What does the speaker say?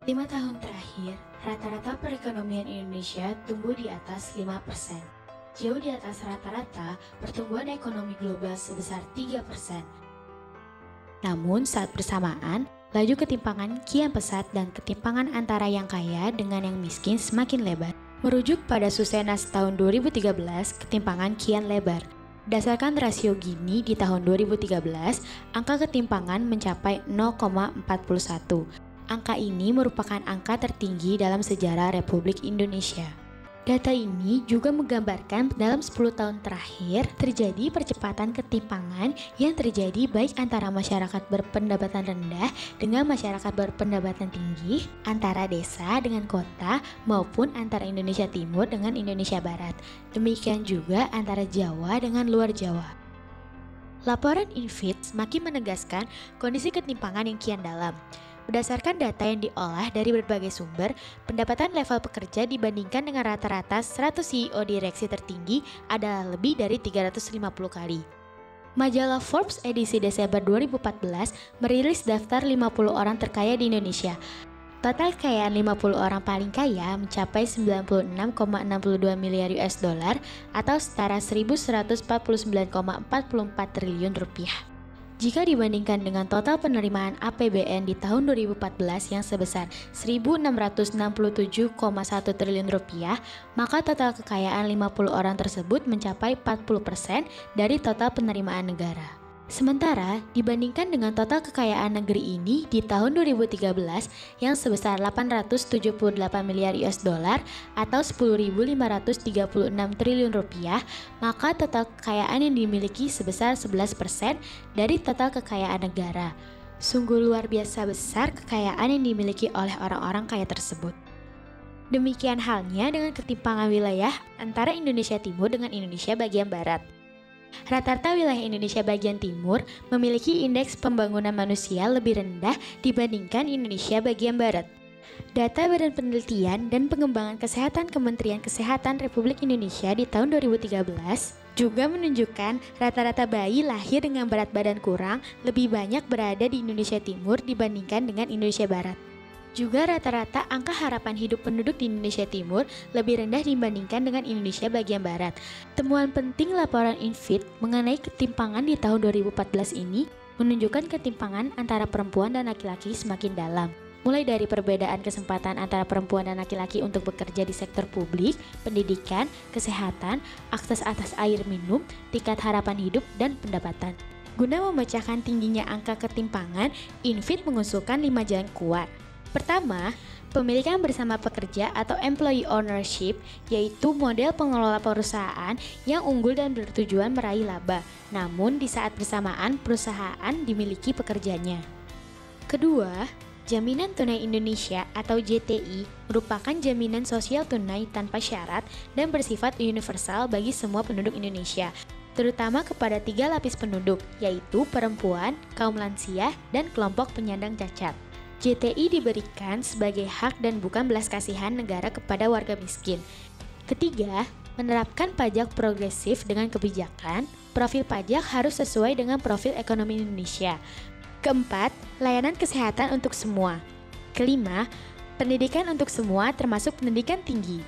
5 tahun terakhir, rata-rata perekonomian Indonesia tumbuh di atas 5%. Jauh di atas rata-rata pertumbuhan ekonomi global sebesar 3%. Namun saat bersamaan, laju ketimpangan kian pesat dan ketimpangan antara yang kaya dengan yang miskin semakin lebar. Merujuk pada Susenas tahun 2013, ketimpangan kian lebar. Berdasarkan rasio Gini di tahun 2013, angka ketimpangan mencapai 0,41. Angka ini merupakan angka tertinggi dalam sejarah Republik Indonesia. Data ini juga menggambarkan dalam 10 tahun terakhir terjadi percepatan ketimpangan yang terjadi baik antara masyarakat berpendapatan rendah dengan masyarakat berpendapatan tinggi, antara desa dengan kota, maupun antara Indonesia Timur dengan Indonesia Barat. Demikian juga antara Jawa dengan luar Jawa. Laporan INFIT semakin menegaskan kondisi ketimpangan yang kian dalam. Berdasarkan data yang diolah dari berbagai sumber, pendapatan level pekerja dibandingkan dengan rata-rata 100 CEO direksi tertinggi adalah lebih dari 350 kali. Majalah Forbes edisi Desember 2014 merilis daftar 50 orang terkaya di Indonesia. Total kekayaan 50 orang paling kaya mencapai 96,62 miliar US dollar atau setara 1.149,44 triliun rupiah. Jika dibandingkan dengan total penerimaan APBN di tahun 2014 yang sebesar 1.667,1 triliun rupiah, maka total kekayaan 50 orang tersebut mencapai 40% dari total penerimaan negara. Sementara, dibandingkan dengan total kekayaan negeri ini di tahun 2013 yang sebesar 878 miliar US dollar atau 10.536 triliun rupiah, maka total kekayaan yang dimiliki sebesar 11% dari total kekayaan negara. Sungguh luar biasa besar kekayaan yang dimiliki oleh orang-orang kaya tersebut. Demikian halnya dengan ketimpangan wilayah antara Indonesia Timur dengan Indonesia bagian Barat. Rata-rata wilayah Indonesia bagian timur memiliki indeks pembangunan manusia lebih rendah dibandingkan Indonesia bagian barat. Data Badan Penelitian dan Pengembangan Kesehatan Kementerian Kesehatan Republik Indonesia di tahun 2013 juga menunjukkan rata-rata bayi lahir dengan berat badan kurang lebih banyak berada di Indonesia Timur dibandingkan dengan Indonesia Barat. Juga rata-rata angka harapan hidup penduduk di Indonesia Timur lebih rendah dibandingkan dengan Indonesia bagian Barat. Temuan penting laporan INFIT mengenai ketimpangan di tahun 2014 ini menunjukkan ketimpangan antara perempuan dan laki-laki semakin dalam. Mulai dari perbedaan kesempatan antara perempuan dan laki-laki untuk bekerja di sektor publik, pendidikan, kesehatan, akses atas air minum, tingkat harapan hidup, dan pendapatan. Guna memecahkan tingginya angka ketimpangan, INFIT mengusulkan 5 jalan keluar. Pertama, pemilikan bersama pekerja atau employee ownership, yaitu model pengelola perusahaan yang unggul dan bertujuan meraih laba, namun di saat bersamaan perusahaan dimiliki pekerjanya. Kedua, Jaminan Tunai Indonesia atau JTI merupakan jaminan sosial tunai tanpa syarat dan bersifat universal bagi semua penduduk Indonesia, terutama kepada 3 lapis penduduk, yaitu perempuan, kaum lansia, dan kelompok penyandang cacat. JTI diberikan sebagai hak dan bukan belas kasihan negara kepada warga miskin. Ketiga, menerapkan pajak progresif dengan kebijakan, profil pajak harus sesuai dengan profil ekonomi Indonesia. Keempat, layanan kesehatan untuk semua. Kelima, pendidikan untuk semua termasuk pendidikan tinggi.